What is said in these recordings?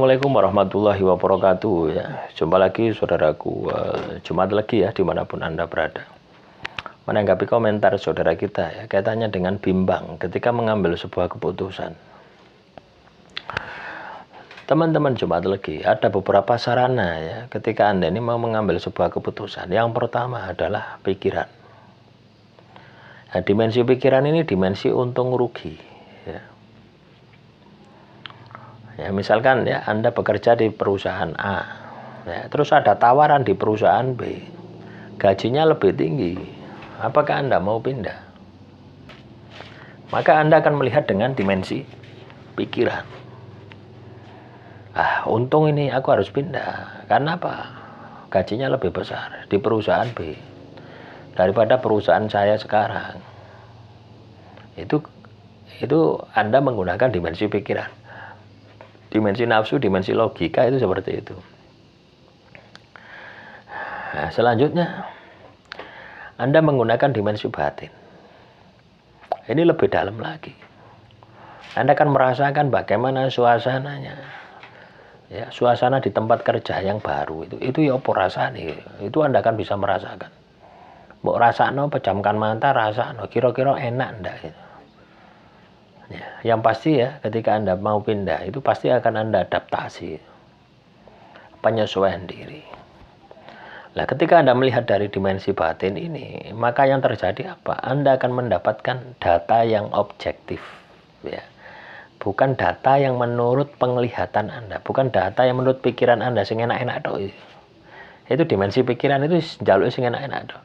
Assalamualaikum warahmatullahi wabarakatuh ya. Jumpa lagi saudaraku, Jumat lagi ya dimanapun Anda berada. Menanggapi komentar saudara kita ya, kaitannya dengan bimbang ketika mengambil sebuah keputusan. Teman-teman Jumat lagi, ada beberapa sarana ya ketika Anda ini mau mengambil sebuah keputusan. Yang pertama adalah pikiran. Nah, dimensi pikiran ini dimensi untung rugi ya. Ya, misalkan ya Anda bekerja di perusahaan A, ya, terus ada tawaran di perusahaan B, gajinya lebih tinggi. Apakah Anda mau pindah? Maka Anda akan melihat dengan dimensi pikiran. Untung ini aku harus pindah. Karena apa? Gajinya lebih besar di perusahaan B daripada perusahaan saya sekarang. Itu Anda menggunakan dimensi pikiran. Dimensi nafsu, dimensi logika itu seperti itu. Nah, selanjutnya Anda menggunakan dimensi batin. Ini lebih dalam lagi. Anda akan merasakan bagaimana suasananya. Ya, suasana di tempat kerja yang baru itu ya apa rasanya. Itu Anda akan bisa merasakan. Mau rasakno pejamkan mata rasakno kira-kira enak ndak gitu. Ya, yang pasti ya ketika Anda mau pindah itu pasti akan Anda adaptasi, penyesuaian diri. Nah, ketika Anda melihat dari dimensi batin ini, maka yang terjadi apa? Anda akan mendapatkan data yang objektif, ya. Bukan data yang menurut penglihatan Anda, bukan data yang menurut pikiran Anda sing enak-enak tok. Itu dimensi pikiran itu njaluk sing enak-enak tok.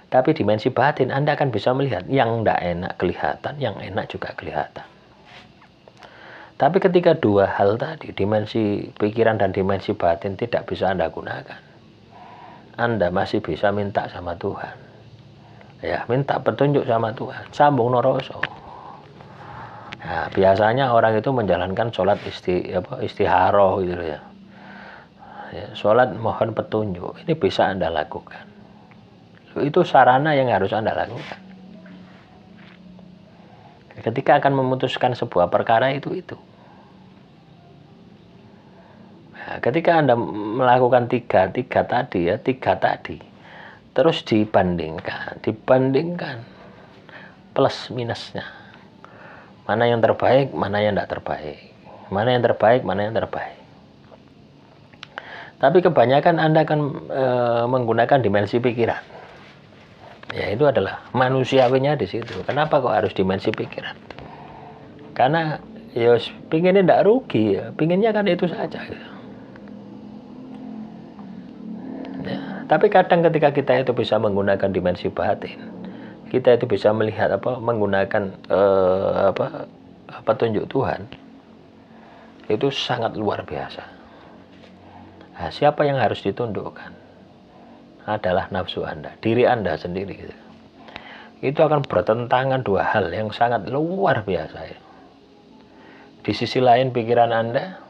Tapi dimensi batin Anda akan bisa melihat yang tidak enak kelihatan, yang enak juga kelihatan. Tapi ketika dua hal tadi, dimensi pikiran dan dimensi batin tidak bisa Anda gunakan, Anda masih bisa minta sama Tuhan. Ya, minta petunjuk sama Tuhan. Sambung noroso. Nah, biasanya orang itu menjalankan sholat istiharoh gitu ya. Sholat mohon petunjuk. Ini bisa Anda lakukan. Itu sarana yang harus Anda lakukan. Ketika akan memutuskan sebuah perkara itu. Nah, ketika Anda melakukan tiga tadi, terus dibandingkan plus minusnya. Mana yang terbaik, mana yang tidak terbaik. Mana yang terbaik, mana yang terbaik. Tapi kebanyakan Anda akan menggunakan dimensi pikiran. Ya, itu adalah manusiawinya di situ. Kenapa kok harus dimensi pikiran? Karena ya pinginnya tidak rugi, ya. Pinginnya kan itu saja. Ya, tapi kadang ketika kita itu bisa menggunakan dimensi batin, kita itu bisa melihat menggunakan petunjuk Tuhan, itu sangat luar biasa. Nah, siapa yang harus ditundukkan? Adalah nafsu Anda, diri Anda sendiri gitu. Itu akan bertentangan dua hal yang sangat luar biasa ya. Di sisi lain pikiran Anda,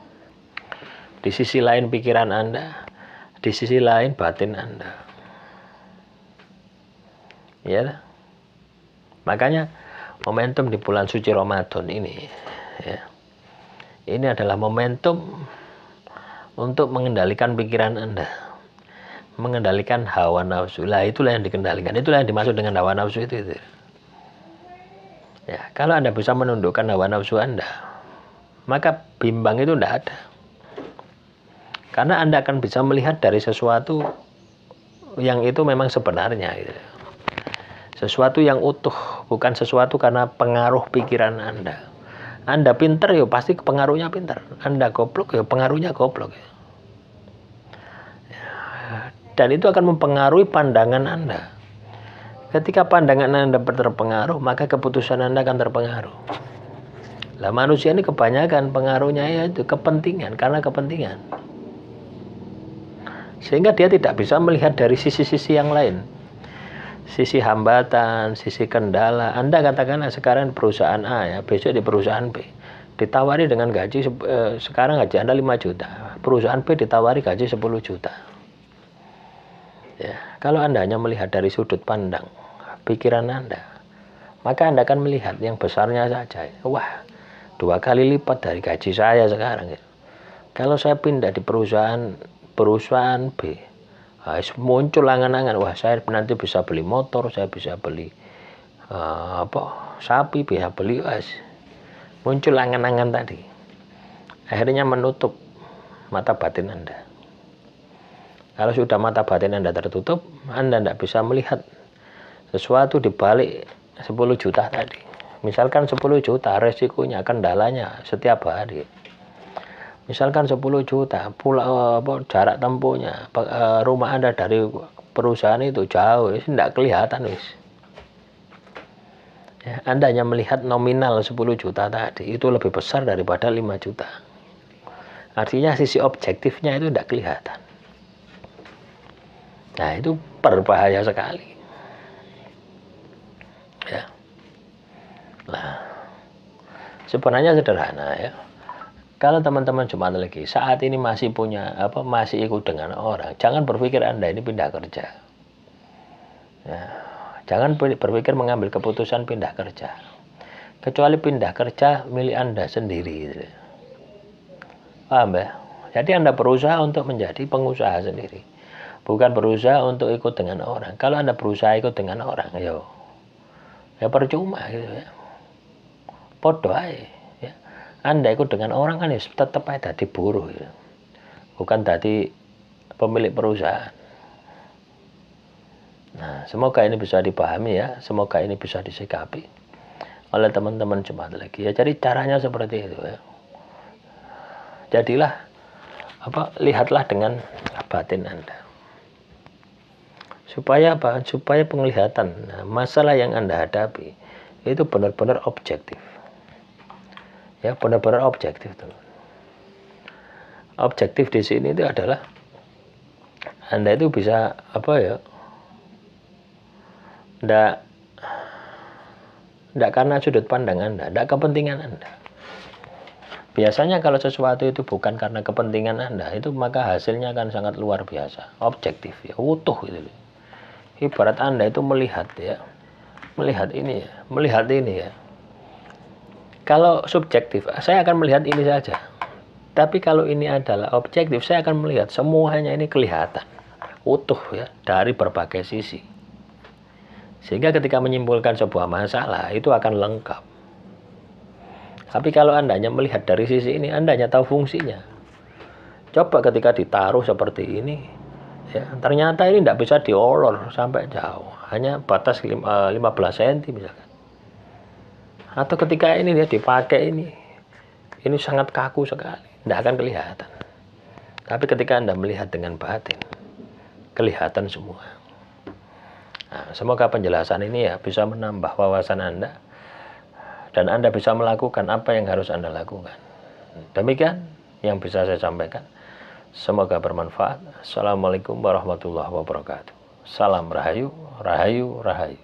di sisi lain pikiran Anda, di sisi lain batin Anda. Ya. Makanya momentum di bulan suci Ramadan ini ya. Ini adalah momentum untuk mengendalikan pikiran Anda. Mengendalikan hawa nafsu. Lah itulah yang dikendalikan. Itulah yang dimaksud dengan hawa nafsu itu. Ya, kalau Anda bisa menundukkan hawa nafsu Anda, maka bimbang itu tidak ada. Karena Anda akan bisa melihat dari sesuatu yang itu memang sebenarnya gitu. Sesuatu yang utuh, bukan sesuatu karena pengaruh pikiran Anda. Anda pintar ya pasti pengaruhnya pintar. Anda goblok ya pengaruhnya goblok. Dan itu akan mempengaruhi pandangan Anda. Ketika pandangan Anda terpengaruh, maka keputusan Anda akan terpengaruh. Lah manusia ini kebanyakan pengaruhnya yaitu kepentingan, karena kepentingan. Sehingga dia tidak bisa melihat dari sisi-sisi yang lain. Sisi hambatan, sisi kendala. Anda katakanlah sekarang di perusahaan A ya, besok di perusahaan B. Ditawari dengan gaji, sekarang gaji Anda 5 juta. Perusahaan B ditawari gaji 10 juta. Ya, kalau Anda hanya melihat dari sudut pandang pikiran Anda, maka Anda akan melihat yang besarnya saja. Wah, 2 kali lipat dari gaji saya sekarang. Kalau saya pindah di perusahaan B, muncul angan-angan, wah saya nanti bisa beli motor, saya bisa beli sapi, bisa beli, muncul angan-angan tadi. Akhirnya menutup mata batin Anda. Kalau sudah mata batin Anda tertutup, Anda tidak bisa melihat sesuatu di balik 10 juta tadi. Misalkan 10 juta resikonya, kendalanya setiap hari. Misalkan 10 juta, jarak tempuhnya, rumah Anda dari perusahaan itu jauh, tidak kelihatan wis. Ya, Anda hanya melihat nominal 10 juta tadi, itu lebih besar daripada 5 juta. Artinya sisi objektifnya itu tidak kelihatan. Nah, itu berbahaya sekali. Ya. Nah, sebenarnya sederhana ya. Kalau teman-teman Jumat lagi saat ini masih masih ikut dengan orang, jangan berpikir Anda ini pindah kerja. Ya, jangan berpikir mengambil keputusan pindah kerja. Kecuali pindah kerja milik Anda sendiri. Gitu. Paham ya? Jadi Anda berusaha untuk menjadi pengusaha sendiri. Bukan berusaha untuk ikut dengan orang. Kalau Anda berusaha ikut dengan orang, ya percuma gitu ya. Podo aja. Anda ikut dengan orang kan ya tetap aja jadi buruh ya. Bukan jadi pemilik perusahaan. Nah, semoga ini bisa dipahami ya, semoga ini bisa disikapi oleh teman-teman Jumat lagi ya. Jadi caranya seperti itu ya. Jadilah lihatlah dengan batin Anda. Supaya supaya penglihatan masalah yang Anda hadapi itu benar-benar objektif. Ya, benar-benar objektif tuh. Objektif di sini itu adalah Anda itu bisa enggak karena sudut pandang Anda, enggak kepentingan Anda. Biasanya kalau sesuatu itu bukan karena kepentingan Anda, itu maka hasilnya akan sangat luar biasa, objektif ya, utuh gitu. Ibarat Anda itu melihat ini ya. Kalau subjektif, saya akan melihat ini saja. Tapi kalau ini adalah objektif, saya akan melihat semuanya ini kelihatan utuh ya dari berbagai sisi. Sehingga ketika menyimpulkan sebuah masalah itu akan lengkap. Tapi kalau Anda hanya melihat dari sisi ini, Anda hanya tahu fungsinya. Coba ketika ditaruh seperti ini, ya ternyata ini tidak bisa diolor sampai jauh, hanya batas 15 cm misalkan. Atau ketika ini dia dipakai ini sangat kaku sekali, tidak akan kelihatan. Tapi ketika Anda melihat dengan batin, kelihatan semua. Nah, semoga penjelasan ini ya bisa menambah wawasan Anda dan Anda bisa melakukan apa yang harus Anda lakukan. Demikian yang bisa saya sampaikan. Semoga bermanfaat. Assalamualaikum warahmatullahi wabarakatuh. Salam Rahayu, Rahayu, Rahayu.